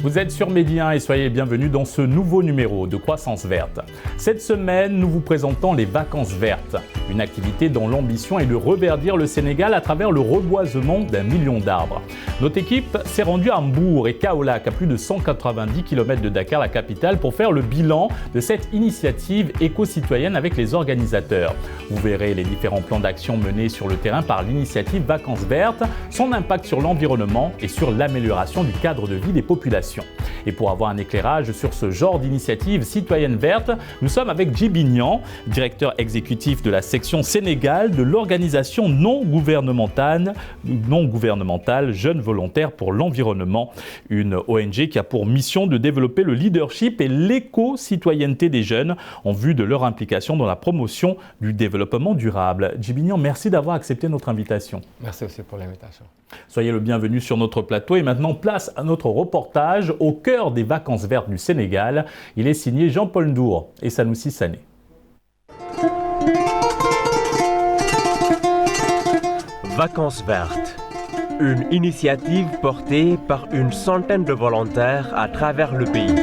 Vous êtes sur Medi 1 et soyez bienvenus dans ce nouveau numéro de Croissance Verte. Cette semaine, nous vous présentons les vacances vertes, une activité dont l'ambition est de reverdir le Sénégal à travers le reboisement d'1 million d'arbres. Notre équipe s'est rendue à Mbour et Kaolack, à plus de 190 km de Dakar, la capitale, pour faire le bilan de cette initiative éco-citoyenne avec les organisateurs. Vous verrez les différents plans d'action menés sur le terrain par l'initiative Vacances Vertes, son impact sur l'environnement et sur l'amélioration du cadre de vie des populations. Et pour avoir un éclairage sur ce genre d'initiative citoyenne verte, nous sommes avec Djiby Niang, directeur exécutif de la section Sénégal de l'organisation non gouvernementale Jeunes Volontaires pour l'Environnement, une ONG qui a pour mission de développer le leadership et l'éco-citoyenneté des jeunes en vue de leur implication dans la promotion du développement durable. Djiby Niang, merci d'avoir accepté notre invitation. Merci aussi pour l'invitation. Soyez le bienvenu sur notre plateau et maintenant place à notre reportage au cœur des vacances vertes du Sénégal. Il est signé Jean-Paul Ndour et Sanoussi Sané. Vacances vertes, une initiative portée par une centaine de volontaires à travers le pays.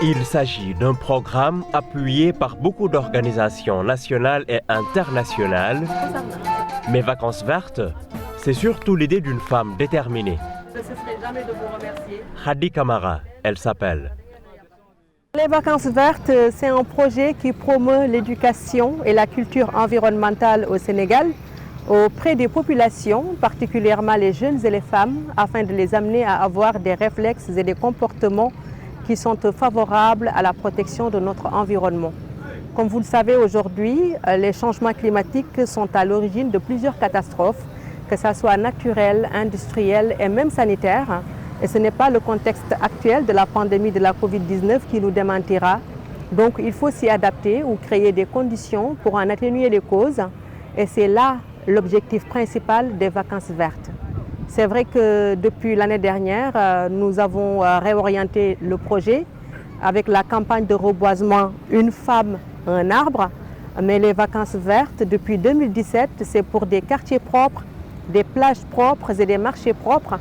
Il s'agit d'un programme appuyé par beaucoup d'organisations nationales et internationales. Mais Vacances vertes, c'est surtout l'idée d'une femme déterminée. Je ne cesserai jamais de vous remercier. Khady Camara, elle s'appelle. Les Vacances vertes, c'est un projet qui promeut l'éducation et la culture environnementale au Sénégal auprès des populations, particulièrement les jeunes et les femmes, afin de les amener à avoir des réflexes et des comportements qui sont favorables à la protection de notre environnement. Comme vous le savez aujourd'hui, les changements climatiques sont à l'origine de plusieurs catastrophes, que ce soit naturelles, industrielles et même sanitaires. Et ce n'est pas le contexte actuel de la pandémie de la Covid-19 qui nous démentira. Donc il faut s'y adapter ou créer des conditions pour en atténuer les causes. Et c'est là l'objectif principal des vacances vertes. C'est vrai que depuis l'année dernière, nous avons réorienté le projet avec la campagne de reboisement Une femme, un arbre. Mais les vacances vertes, depuis 2017, c'est pour des quartiers propres, des plages propres et des marchés propres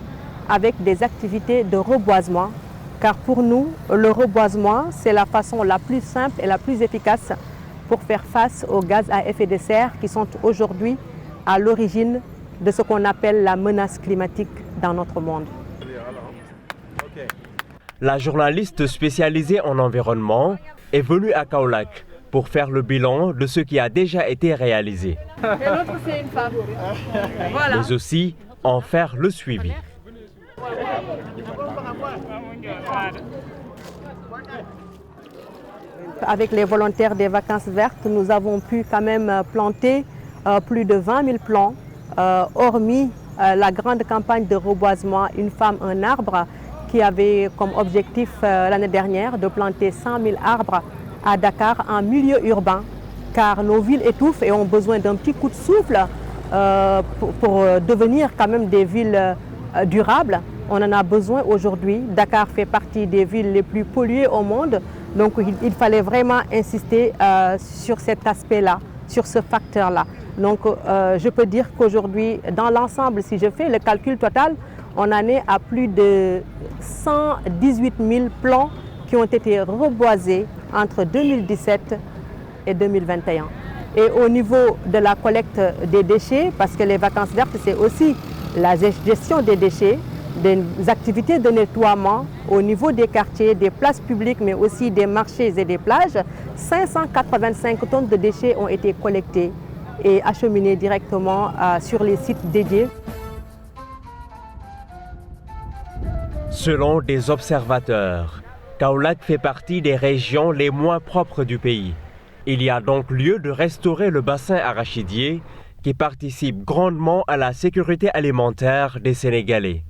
avec des activités de reboisement. Car pour nous, le reboisement, c'est la façon la plus simple et la plus efficace pour faire face aux gaz à effet de serre qui sont aujourd'hui à l'origine de ce qu'on appelle la menace climatique dans notre monde. La journaliste spécialisée en environnement est venue à Kaolack pour faire le bilan de ce qui a déjà été réalisé. Et l'autre, c'est une femme. Voilà. Mais aussi en faire le suivi. Avec les volontaires des vacances vertes, nous avons pu quand même planter plus de 20 000 plants, hormis la grande campagne de reboisement Une femme, un arbre, qui avait comme objectif l'année dernière de planter 100 000 arbres à Dakar en milieu urbain, car nos villes étouffent et ont besoin d'un petit coup de souffle pour devenir quand même des villes durables. On en a besoin aujourd'hui. Dakar fait partie des villes les plus polluées au monde, donc il fallait vraiment insister sur cet aspect-là, sur ce facteur-là. Donc je peux dire qu'aujourd'hui, dans l'ensemble, si je fais le calcul total, on en est à plus de 118 000 plants qui ont été reboisés entre 2017 et 2021. Et au niveau de la collecte des déchets, parce que les vacances vertes, c'est aussi la gestion des déchets, des activités de nettoiement au niveau des quartiers, des places publiques, mais aussi des marchés et des plages, 585 tonnes de déchets ont été collectées et acheminées directement sur les sites dédiés. Selon des observateurs, Kaolack fait partie des régions les moins propres du pays. Il y a donc lieu de restaurer le bassin arachidier qui participe grandement à la sécurité alimentaire des Sénégalais.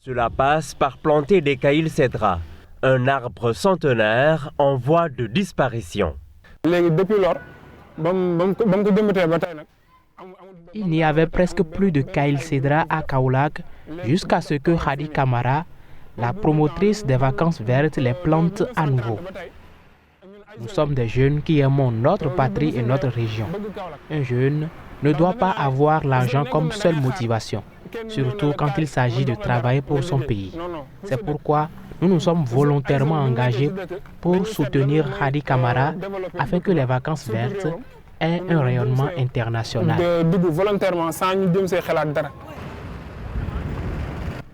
Cela passe par planter des Caïl cédra, un arbre centenaire en voie de disparition. Il n'y avait presque plus de Caïl cédra à Kaolack jusqu'à ce que Khady Camara, la promotrice des vacances vertes, les plante à nouveau. Nous sommes des jeunes qui aimons notre patrie et notre région. Un jeune ne doit pas avoir l'argent comme seule motivation. surtout quand il s'agit de travailler pour son pays. C'est pourquoi nous nous sommes volontairement engagés pour soutenir Hadi Camara afin que les vacances vertes aient un rayonnement international.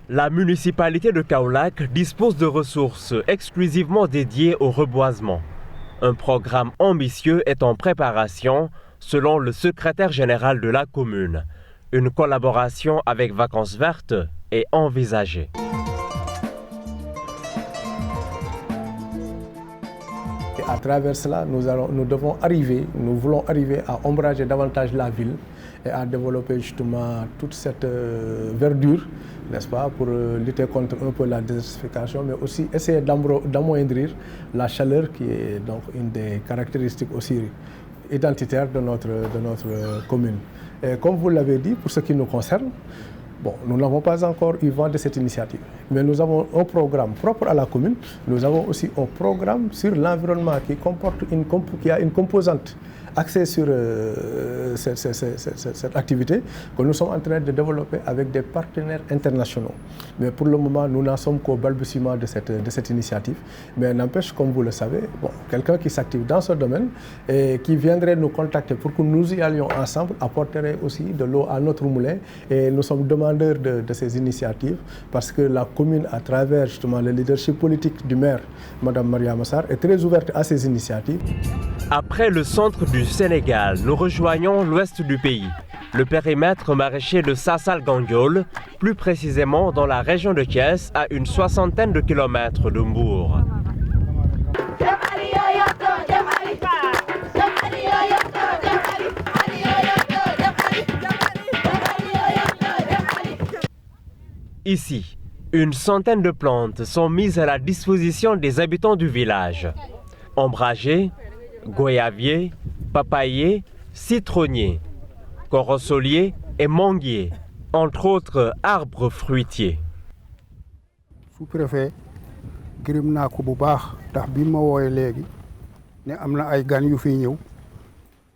La municipalité de Kaolack dispose de ressources exclusivement dédiées au reboisement. Un programme ambitieux est en préparation, selon le secrétaire général de la commune. Une collaboration avec Vacances Vertes est envisagée. À travers cela, nous voulons arriver à ombrager davantage la ville et à développer justement toute cette verdure, n'est-ce pas, pour lutter contre un peu la désertification, mais aussi essayer d'amoindrir la chaleur qui est donc une des caractéristiques aussi identitaires de notre commune. Et comme vous l'avez dit, pour ce qui nous concerne, bon, nous n'avons pas encore eu vent de cette initiative, mais nous avons un programme propre à la commune. Nous avons aussi un programme sur l'environnement qui a une composante axée sur cette activité que nous sommes en train de développer avec des partenaires internationaux. Mais pour le moment, nous n'en sommes qu'au balbutiement de cette initiative. Mais n'empêche, comme vous le savez, bon, quelqu'un qui s'active dans ce domaine et qui viendrait nous contacter pour que nous y allions ensemble apporterait aussi de l'eau à notre moulin. Et nous sommes demandeurs de ces initiatives parce que la commune, à travers justement le leadership politique du maire, Mme Mariama Sarr, est très ouverte à ces initiatives. Après le centre du Sénégal, nous rejoignons l'ouest du pays, le périmètre maraîcher de Sassal Gandiol, plus précisément dans la région de Thiès, à une 60aine de kilomètres de Mbour. Ici, une centaine de plantes sont mises à la disposition des habitants du village. Ombragés, goyaviers, papayers, citronniers, corosoliers et manguiers, entre autres arbres fruitiers. Sous-préfet, gërëm naa ko bu baax ndax bi ma wooyee léegi ne am na ay gan yu fi ñëw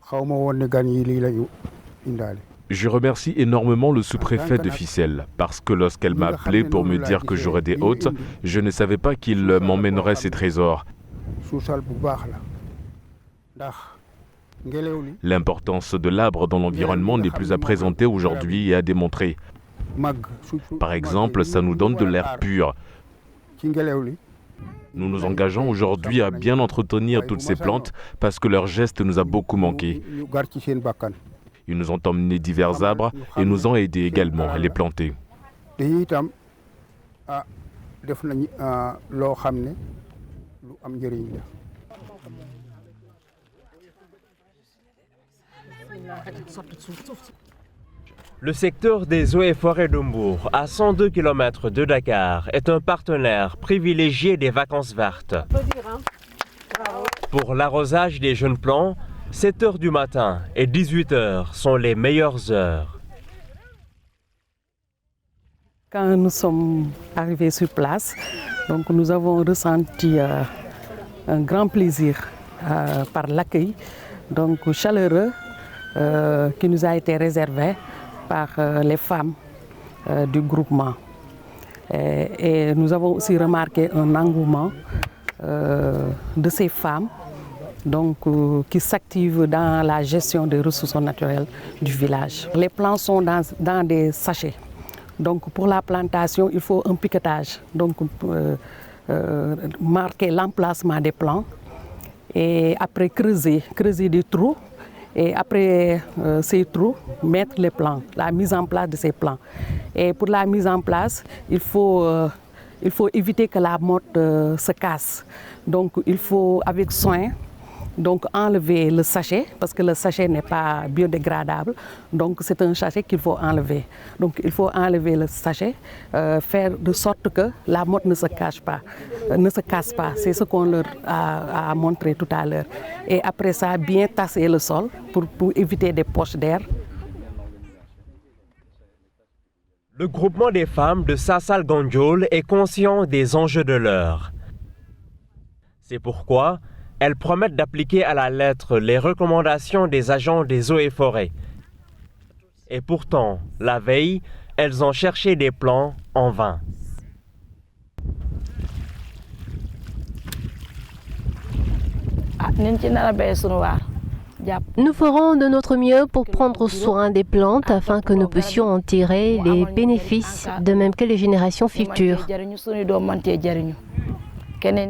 xaw ma woon ne gan yi lii la ñu indaale. Je remercie énormément le sous-préfet de Fissel, parce que lorsqu'elle m'a appelé pour me dire que j'aurais des hôtes, je ne savais pas qu'il m'emmènerait ces trésors. L'importance de l'arbre dans l'environnement n'est plus à présenter aujourd'hui et à démontrer. Par exemple, ça nous donne de l'air pur. Nous nous engageons aujourd'hui à bien entretenir toutes ces plantes parce que leur geste nous a beaucoup manqué. Ils nous ont emmené divers arbres et nous ont aidés également à les planter. Le secteur des eaux et forêts de Mbour, à 102 km de Dakar, est un partenaire privilégié des vacances vertes. Pour l'arrosage des jeunes plants, 7 h du matin et 18 h sont les meilleures heures. Quand nous sommes arrivés sur place, donc nous avons ressenti un grand plaisir par l'accueil donc chaleureux qui nous a été réservé par les femmes du groupement. Et nous avons aussi remarqué un engouement de ces femmes donc, qui s'activent dans la gestion des ressources naturelles du village. Les plants sont dans des sachets. Donc pour la plantation, il faut un piquetage. Donc marquer l'emplacement des plants et après creuser des trous. Et après ces trous, mettre les plants, la mise en place de ces plants. Et pour la mise en place, il faut éviter que la motte se casse. Donc il faut avec soin donc, enlever le sachet, parce que le sachet n'est pas biodégradable. Donc c'est un sachet qu'il faut enlever. Donc il faut enlever le sachet, faire de sorte que la motte ne se casse pas. C'est ce qu'on leur a montré tout à l'heure. Et après ça, bien tasser le sol pour éviter des poches d'air. Le groupement des femmes de Sassal Gandiol est conscient des enjeux de l'heure. C'est pourquoi elles promettent d'appliquer à la lettre les recommandations des agents des eaux et forêts. Et pourtant, la veille, elles ont cherché des plants en vain. Nous ferons de notre mieux pour prendre soin des plantes afin que nous puissions en tirer les bénéfices, de même que les générations futures.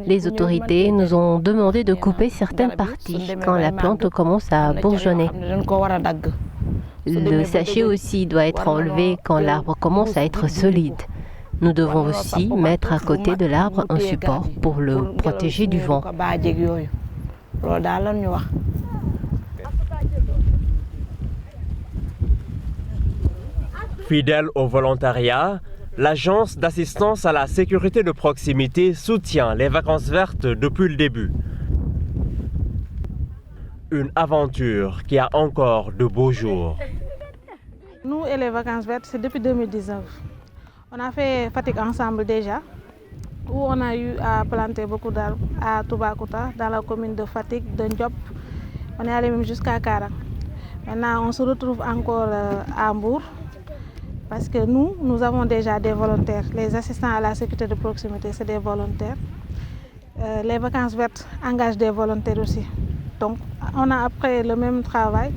Les autorités nous ont demandé de couper certaines parties quand la plante commence à bourgeonner. Le sachet aussi doit être enlevé quand l'arbre commence à être solide. Nous devons aussi mettre à côté de l'arbre un support pour le protéger du vent. Fidèle au volontariat, l'Agence d'assistance à la sécurité de proximité soutient les vacances vertes depuis le début. Une aventure qui a encore de beaux jours. Nous et les vacances vertes, c'est depuis 2019. On a fait Fatick ensemble déjà, où on a eu à planter beaucoup d'arbres à Toubacouta, dans la commune de Fatick, de Ndiop. On est allé même jusqu'à Karang. Maintenant, on se retrouve encore à Mbour, parce que nous avons déjà des volontaires. Les assistants à la sécurité de proximité, c'est des volontaires. Les vacances vertes engagent des volontaires aussi. Donc, on a après le même travail.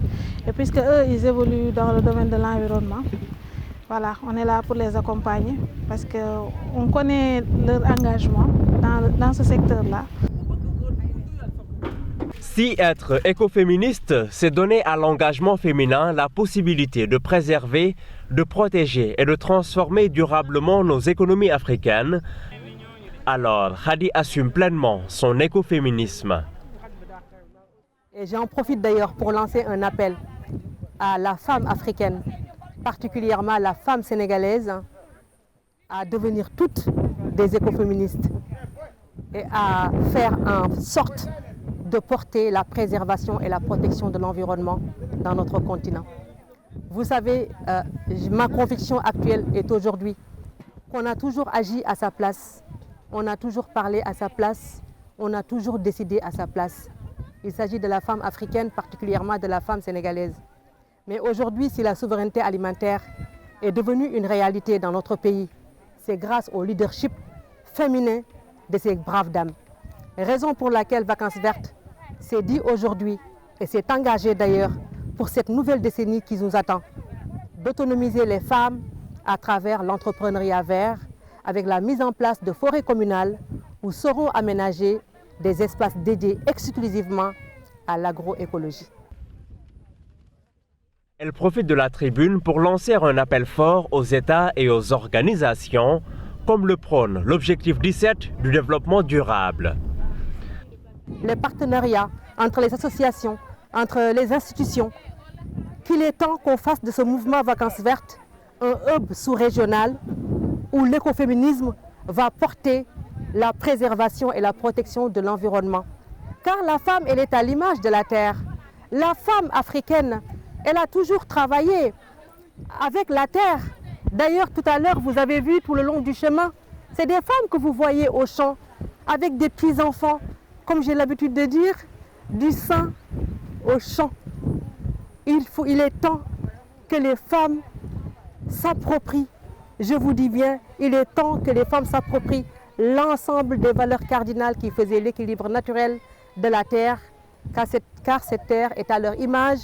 Et puisque eux, ils évoluent dans le domaine de l'environnement, voilà, on est là pour les accompagner parce qu'on connaît leur engagement dans ce secteur-là. Si être écoféministe, c'est donner à l'engagement féminin la possibilité de préserver, de protéger et de transformer durablement nos économies africaines, alors Khady assume pleinement son écoféminisme. Et j'en profite d'ailleurs pour lancer un appel à la femme africaine, particulièrement la femme sénégalaise, à devenir toutes des écoféministes et à faire en sorte de porter la préservation et la protection de l'environnement dans notre continent. Vous savez, ma conviction actuelle est aujourd'hui qu'on a toujours agi à sa place, on a toujours parlé à sa place, on a toujours décidé à sa place. Il s'agit de la femme africaine, particulièrement de la femme sénégalaise. Mais aujourd'hui, si la souveraineté alimentaire est devenue une réalité dans notre pays, c'est grâce au leadership féminin de ces braves dames. Raison pour laquelle Vacances Vertes s'est dit aujourd'hui, et s'est engagé d'ailleurs pour cette nouvelle décennie qui nous attend, d'autonomiser les femmes à travers l'entrepreneuriat vert, avec la mise en place de forêts communales où seront aménagés des espaces dédiés exclusivement à l'agroécologie. Elle profite de la tribune pour lancer un appel fort aux États et aux organisations, comme le prône l'objectif 17 du développement durable. Les partenariats entre les associations, entre les institutions, qu'il est temps qu'on fasse de ce mouvement Vacances Vertes un hub sous-régional où l'écoféminisme va porter la préservation et la protection de l'environnement. Car la femme, elle est à l'image de la terre. La femme africaine, elle a toujours travaillé avec la terre. D'ailleurs, tout à l'heure, vous avez vu tout le long du chemin, c'est des femmes que vous voyez au champ, avec des petits-enfants, comme j'ai l'habitude de dire, du sein au champ. Il est temps que les femmes s'approprient, je vous dis bien, il est temps que les femmes s'approprient l'ensemble des valeurs cardinales qui faisaient l'équilibre naturel de la terre, car cette terre est à leur image.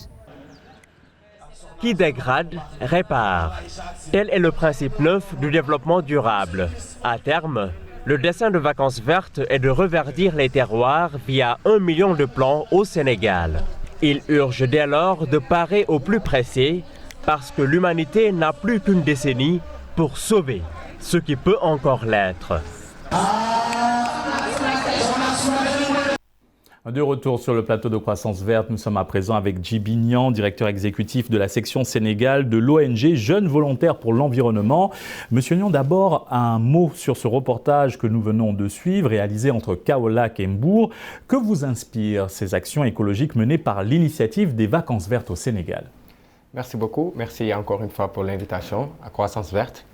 Qui dégrade, répare. Tel est le principe neuf du développement durable. À terme, le dessein de Vacances Vertes est de reverdir les terroirs via 1 million de plants au Sénégal. Il urge dès lors de parer au plus pressé, parce que l'humanité n'a plus qu'une décennie pour sauver ce qui peut encore l'être. De retour sur le plateau de Croissance Verte, nous sommes à présent avec Djiby Niang, directeur exécutif de la section Sénégal de l'ONG Jeunes Volontaires pour l'Environnement. Monsieur Niang, d'abord un mot sur ce reportage que nous venons de suivre, réalisé entre Kaolack et Mbour. Que vous inspirent ces actions écologiques menées par l'initiative des Vacances Vertes au Sénégal? Merci beaucoup. Merci encore une fois pour l'invitation à Croissance Verte.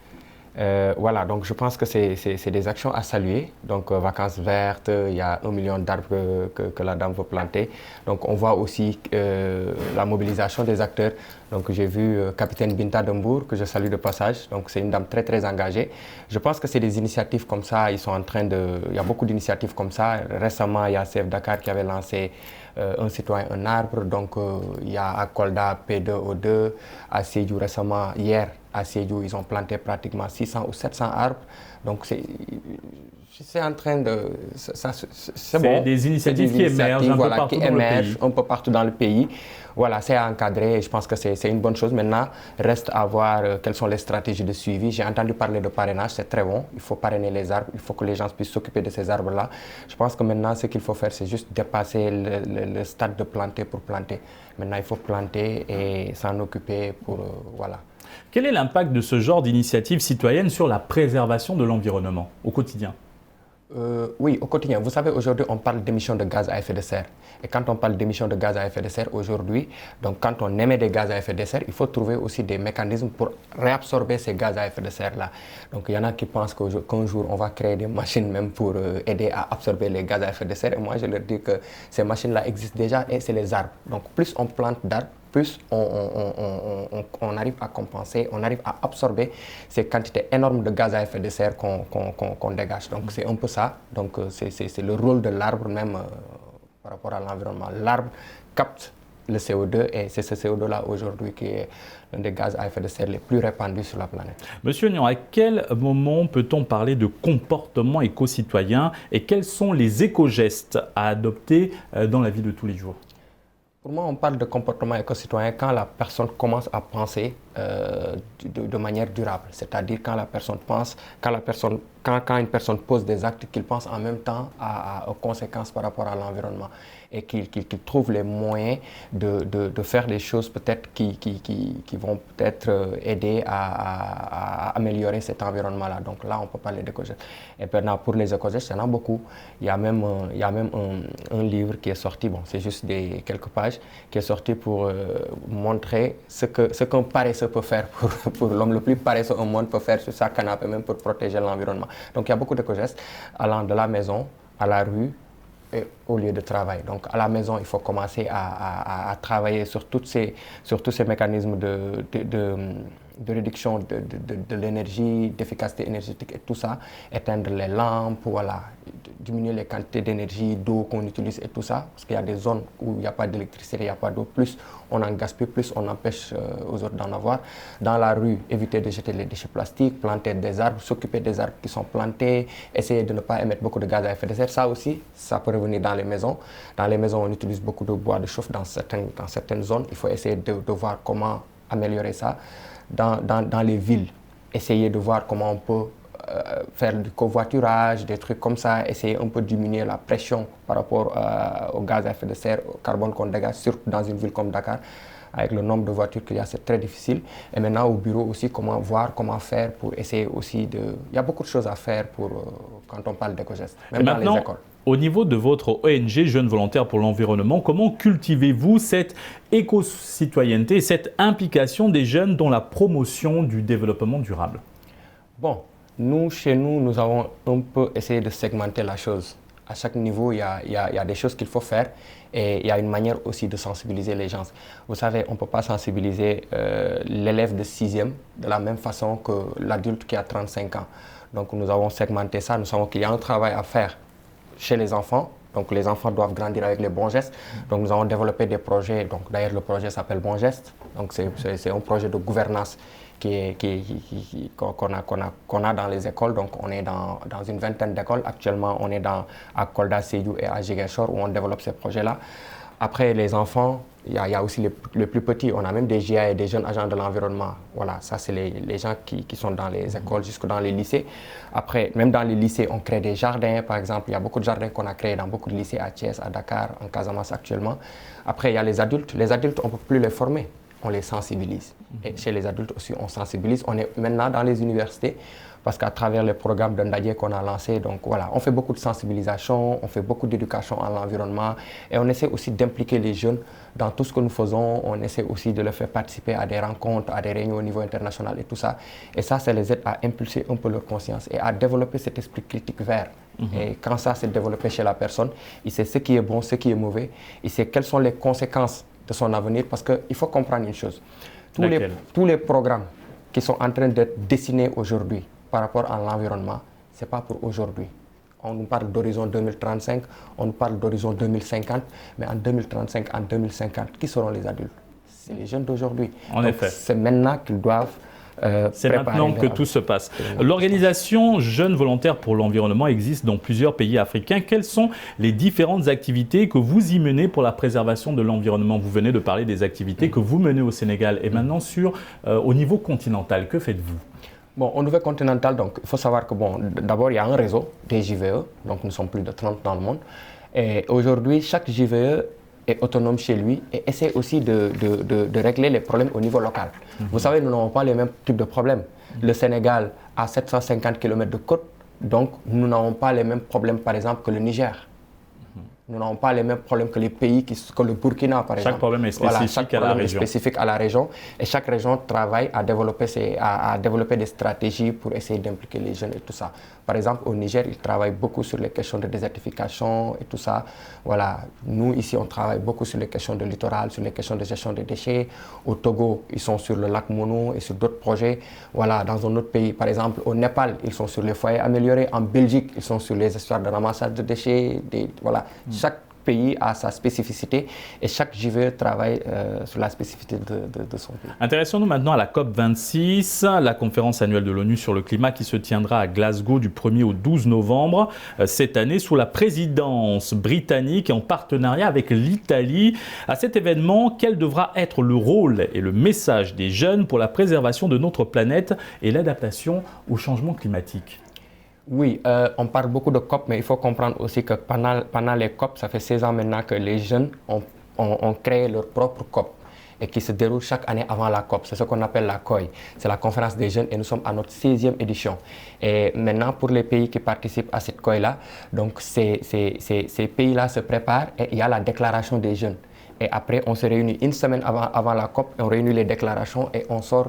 Voilà, donc je pense que c'est des actions à saluer. Donc Vacances vertes, il y a 1 million d'arbres que la dame veut planter. Donc on voit aussi la mobilisation des acteurs. Donc j'ai vu Capitaine Binta Dembour, que je salue de passage. Donc c'est une dame très très engagée. Je pense que c'est des initiatives comme ça, il y a beaucoup d'initiatives comme ça. Récemment, il y a CF Dakar qui avait lancé un citoyen, un arbre. Donc il y a à Kolda P2O2, à Sédhiou récemment, hier à Sédhiou, ils ont planté pratiquement 600 ou 700 arbres. Donc c'est en train de... C'est bon. Des initiatives qui émergent un peu partout dans le pays. Voilà, c'est encadré et je pense que c'est une bonne chose. Maintenant, reste à voir quelles sont les stratégies de suivi. J'ai entendu parler de parrainage, c'est très bon. Il faut parrainer les arbres, il faut que les gens puissent s'occuper de ces arbres-là. Je pense que maintenant, ce qu'il faut faire, c'est juste dépasser le stade de planter pour planter. Maintenant, il faut planter et s'en occuper pour... voilà. Quel est l'impact de ce genre d'initiative citoyenne sur la préservation de l'environnement au quotidien? Oui, au quotidien. Vous savez, aujourd'hui, on parle d'émissions de gaz à effet de serre. Et quand on parle d'émissions de gaz à effet de serre aujourd'hui, donc quand on émet des gaz à effet de serre, il faut trouver aussi des mécanismes pour réabsorber ces gaz à effet de serre-là. Donc il y en a qui pensent qu'un jour, on va créer des machines même pour aider à absorber les gaz à effet de serre. Et moi, je leur dis que ces machines-là existent déjà et c'est les arbres. Donc plus on plante d'arbres, plus on arrive à compenser, on arrive à absorber ces quantités énormes de gaz à effet de serre qu'on dégage. Donc c'est un peu ça. Donc c'est le rôle de l'arbre même par rapport à l'environnement. L'arbre capte le CO2 et c'est ce CO2-là aujourd'hui qui est l'un des gaz à effet de serre les plus répandus sur la planète. Monsieur Niang, à quel moment peut-on parler de comportement éco-citoyen et quels sont les éco-gestes à adopter dans la vie de tous les jours? Pour moi, on parle de comportement éco-citoyen quand la personne commence à penser de manière durable. C'est-à-dire quand une personne pose des actes, qu'il pense en même temps aux conséquences par rapport à l'environnement et qu'il trouve les moyens de faire des choses peut-être qui vont peut-être aider à améliorer cet environnement-là. Donc là, on peut parler d'éco-gestes. Et maintenant, pour les éco-gestes, il y en a beaucoup. Il y a même un livre qui est sorti, bon, c'est juste quelques pages, qui est sorti pour montrer ce qu'un paresseux peut faire pour l'homme le plus paresseux au monde peut faire sur sa canapé, même pour protéger l'environnement. Donc il y a beaucoup d'éco-gestes allant de la maison à la rue et au lieu de travail. Donc à la maison, il faut commencer à travailler sur tous ces mécanismes de réduction de l'énergie, d'efficacité énergétique et tout ça, éteindre les lampes, voilà, diminuer les quantités d'énergie, d'eau qu'on utilise et tout ça, parce qu'il y a des zones où il n'y a pas d'électricité, il n'y a pas d'eau, plus on en gaspille, plus on empêche aux autres d'en avoir. Dans la rue, éviter de jeter les déchets plastiques, planter des arbres, s'occuper des arbres qui sont plantés, essayer de ne pas émettre beaucoup de gaz à effet de serre. Ça aussi, ça peut revenir dans les maisons. Dans les maisons, on utilise beaucoup de bois de chauffe dans certaines zones. Il faut essayer de voir comment améliorer ça. Dans les villes, essayer de voir comment on peut faire du covoiturage, des trucs comme ça, essayer un peu de diminuer la pression par rapport au gaz à effet de serre, au carbone qu'on dégage, surtout dans une ville comme Dakar. Avec le nombre de voitures qu'il y a, c'est très difficile. Et maintenant, au bureau aussi, comment faire pour essayer aussi de... Il y a beaucoup de choses à faire quand on parle d'éco-gestes, même dans les écoles. Au niveau de votre ONG Jeunes Volontaires pour l'Environnement, comment cultivez-vous cette éco-citoyenneté, cette implication des jeunes dans la promotion du développement durable? Bon, chez nous, nous avons un peu essayé de segmenter la chose. À chaque niveau, il y a des choses qu'il faut faire et il y a une manière aussi de sensibiliser les gens. Vous savez, on ne peut pas sensibiliser l'élève de 6e de la même façon que l'adulte qui a 35 ans. Donc nous avons segmenté ça, nous savons qu'il y a un travail à faire chez les enfants. Donc les enfants doivent grandir avec les bons gestes. Donc nous avons développé des projets. Donc d'ailleurs le projet s'appelle Bons Gestes. Donc c'est un projet de gouvernance qu'on a dans les écoles. Donc on est dans une vingtaine d'écoles. Actuellement on est à Kolda, Sédhiou et à Ziguinchor où on développe ces projets-là. Après les enfants, il y a aussi les plus petits. On a même des GIA et des jeunes agents de l'environnement. Voilà, ça c'est les gens qui sont dans les écoles jusque dans les lycées. Après, même dans les lycées, on crée des jardins. Par exemple, il y a beaucoup de jardins qu'on a créés dans beaucoup de lycées à Thiès, à Dakar, en Casamance actuellement. Après, il y a les adultes. Les adultes, on ne peut plus les former. on les sensibilise. Et chez les adultes aussi, on sensibilise. On est maintenant dans les universités, parce qu'à travers les programmes de Ndadje qu'on a lancés, donc voilà, on fait beaucoup de sensibilisation, on fait beaucoup d'éducation à l'environnement et on essaie aussi d'impliquer les jeunes dans tout ce que nous faisons. On essaie aussi de les faire participer à des rencontres, à des réunions au niveau international et tout ça. Et ça les aide à impulser un peu leur conscience et à développer cet esprit critique vert. Et quand ça s'est développé chez la personne, il sait ce qui est bon, ce qui est mauvais, il sait quelles sont les conséquences de son avenir, parce qu'il faut comprendre une chose. Tous les programmes qui sont en train d'être dessinés aujourd'hui par rapport à l'environnement, ce n'est pas pour aujourd'hui. On nous parle d'horizon 2035, on nous parle d'horizon 2050, mais en 2035, en 2050, qui seront les adultes? C'est les jeunes d'aujourd'hui. En effet. C'est maintenant qu'ils doivent c'est maintenant que tout se passe. L'organisation Jeunes Volontaires pour l'Environnement existe dans plusieurs pays africains. Quelles sont les différentes activités que vous y menez pour la préservation de l'environnement? Vous venez de parler des activités que vous menez au Sénégal. Et maintenant, au niveau continental, que faites-vous? Bon, au niveau continental, donc, il faut savoir que d'abord, il y a un réseau des JVE. Donc, nous sommes plus de 30 dans le monde. Et aujourd'hui, chaque JVE est autonome chez lui et essaie aussi de régler les problèmes au niveau local. Vous savez, nous n'avons pas les mêmes types de problèmes. Le Sénégal a 750 km de côte, donc nous n'avons pas les mêmes problèmes, par exemple, que le Niger. Nous n'avons pas les mêmes problèmes que les pays, que le Burkina, par exemple. Chaque problème est spécifique à la région. Spécifique à la région. Et chaque région travaille à développer des stratégies pour essayer d'impliquer les jeunes et tout ça. Par exemple, au Niger, ils travaillent beaucoup sur les questions de désertification et tout ça. Voilà. Nous, ici, on travaille beaucoup sur les questions de littoral, sur les questions de gestion des déchets. Au Togo, ils sont sur le lac Mono et sur d'autres projets. Voilà. Dans un autre pays, par exemple, au Népal, ils sont sur les foyers améliorés. En Belgique, ils sont sur les histoires de ramassage de déchets. Voilà. Chaque pays a sa spécificité et chaque JVE travaille sur la spécificité de son pays. Intéressons-nous maintenant à la COP26, la conférence annuelle de l'ONU sur le climat qui se tiendra à Glasgow du 1er au 12 novembre cette année sous la présidence britannique et en partenariat avec l'Italie. À cet événement, quel devra être le rôle et le message des jeunes pour la préservation de notre planète et l'adaptation au changement climatique? Oui, on parle beaucoup de COP, mais il faut comprendre aussi que pendant les COP, ça fait 16 ans maintenant que les jeunes ont créé leur propre COP et qui se déroule chaque année avant la COP. C'est ce qu'on appelle la COI. C'est la conférence des jeunes et nous sommes à notre 16e édition. Et maintenant, pour les pays qui participent à cette COI-là, donc ces pays-là se préparent et il y a la déclaration des jeunes. Et après, on se réunit une semaine avant la COP, on réunit les déclarations et on sort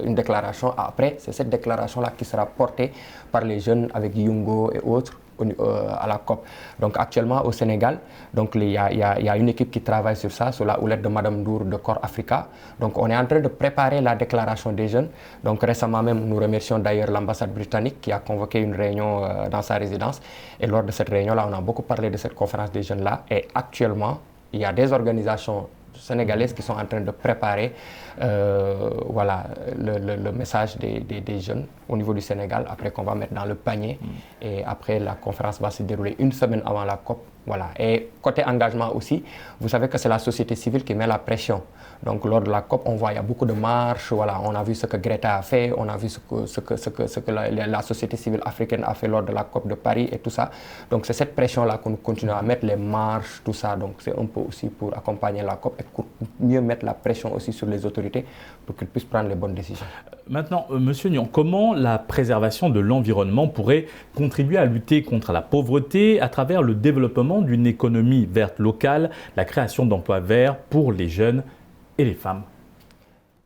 une déclaration. Après, c'est cette déclaration-là qui sera portée par les jeunes avec Yungo et autres à la COP. Donc actuellement au Sénégal, donc, il y a une équipe qui travaille sur ça, sous la houlette de Madame Ndour de Corps Africa. Donc on est en train de préparer la déclaration des jeunes. Donc récemment même, nous remercions d'ailleurs l'ambassade britannique qui a convoqué une réunion dans sa résidence. Et lors de cette réunion-là, on a beaucoup parlé de cette conférence des jeunes-là. Et actuellement, il y a des organisations sénégalaises qui sont en train de préparer le message des jeunes au niveau du Sénégal, après qu'on va mettre dans le panier. Et après, la conférence va se dérouler une semaine avant la COP. Voilà. Et côté engagement aussi, vous savez que c'est la société civile qui met la pression. Donc lors de la COP, on voit qu'il y a beaucoup de marches. Voilà. On a vu ce que Greta a fait, on a vu ce que la société civile africaine a fait lors de la COP de Paris et tout ça. Donc c'est cette pression-là qu'on continue à mettre, les marches, tout ça. Donc c'est un peu aussi pour accompagner la COP et pour mieux mettre la pression aussi sur les autorités pour qu'ils puissent prendre les bonnes décisions. Maintenant, Monsieur Niang, comment la préservation de l'environnement pourrait contribuer à lutter contre la pauvreté à travers le développement d'une économie verte locale, la création d'emplois verts pour les jeunes et les femmes?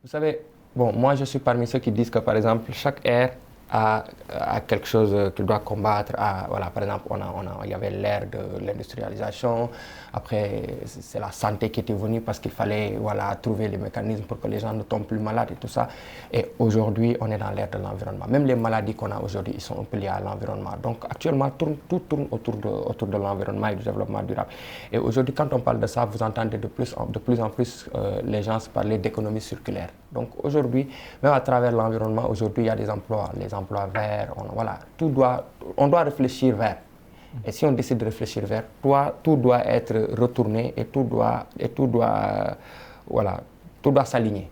Vous savez, moi je suis parmi ceux qui disent que par exemple chaque ère a quelque chose qu'il doit combattre. Voilà, par exemple, il y avait l'ère de l'industrialisation. Après, c'est la santé qui était venue parce qu'il fallait trouver les mécanismes pour que les gens ne tombent plus malades et tout ça. Et aujourd'hui, on est dans l'ère de l'environnement. Même les maladies qu'on a aujourd'hui, ils sont un peu liés à l'environnement. Donc actuellement, tout tourne autour de l'environnement et du développement durable. Et aujourd'hui, quand on parle de ça, vous entendez de plus en plus les gens parler d'économie circulaire. Donc aujourd'hui, même à travers l'environnement, aujourd'hui, il y a des emplois, les emplois verts, on doit réfléchir vert. Et si on décide de réfléchir vert, tout doit être retourné et tout doit s'aligner.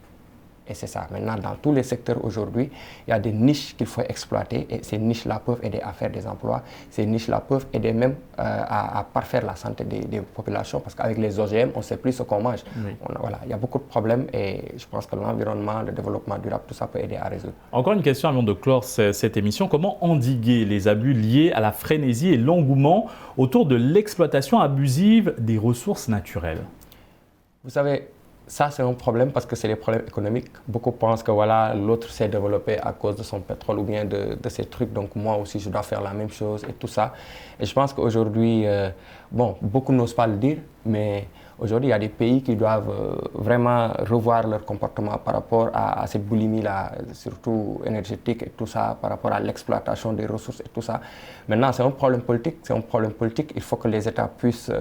Et c'est ça. Maintenant, dans tous les secteurs aujourd'hui, il y a des niches qu'il faut exploiter et ces niches-là peuvent aider à faire des emplois. Ces niches-là peuvent aider même à parfaire la santé des populations parce qu'avec les OGM, on ne sait plus ce qu'on mange. Oui. Voilà, il y a beaucoup de problèmes et je pense que l'environnement, le développement durable, tout ça peut aider à résoudre. Encore une question avant de clore cette émission. Comment endiguer les abus liés à la frénésie et l'engouement autour de l'exploitation abusive des ressources naturelles? Vous savez, ça, c'est un problème parce que c'est des problèmes économiques. Beaucoup pensent que voilà, l'autre s'est développé à cause de son pétrole ou bien de ces trucs, donc moi aussi, je dois faire la même chose et tout ça. Et je pense qu'aujourd'hui, bon, beaucoup n'osent pas le dire, mais aujourd'hui, il y a des pays qui doivent vraiment revoir leur comportement par rapport à cette boulimie-là, surtout énergétique et tout ça, par rapport à l'exploitation des ressources et tout ça. Maintenant, c'est un problème politique. C'est un problème politique. Il faut que les États puissent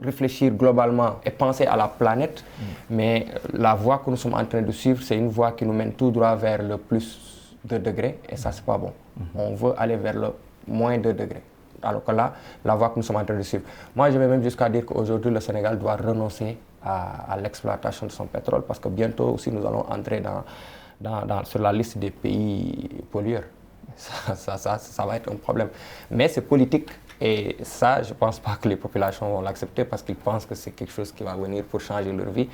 réfléchir globalement et penser à la planète, mais la voie que nous sommes en train de suivre, c'est une voie qui nous mène tout droit vers le plus 2 degrés, et ça, c'est pas bon. On veut aller vers le moins 2 degrés. Alors que là, la voie que nous sommes en train de suivre. Moi, je vais même jusqu'à dire qu'aujourd'hui, le Sénégal doit renoncer à l'exploitation de son pétrole, parce que bientôt aussi, nous allons entrer sur la liste des pays pollueurs. Ça va être un problème. Mais c'est politique. Et ça, je ne pense pas que les populations vont l'accepter parce qu'ils pensent que c'est quelque chose qui va venir pour changer leur vie.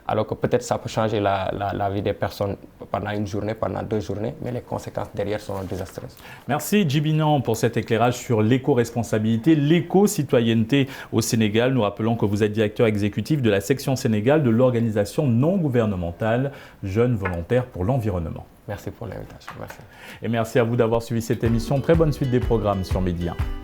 Alors que peut-être ça peut changer la vie des personnes pendant une journée, pendant 2 journées, mais les conséquences derrière sont désastreuses. Merci Djiby Niang pour cet éclairage sur l'éco-responsabilité, l'éco-citoyenneté au Sénégal. Nous rappelons que vous êtes directeur exécutif de la section Sénégal de l'organisation non gouvernementale Jeunes Volontaires pour l'Environnement. Merci pour l'invitation. Merci. Et merci à vous d'avoir suivi cette émission. Très bonne suite des programmes sur Média 1.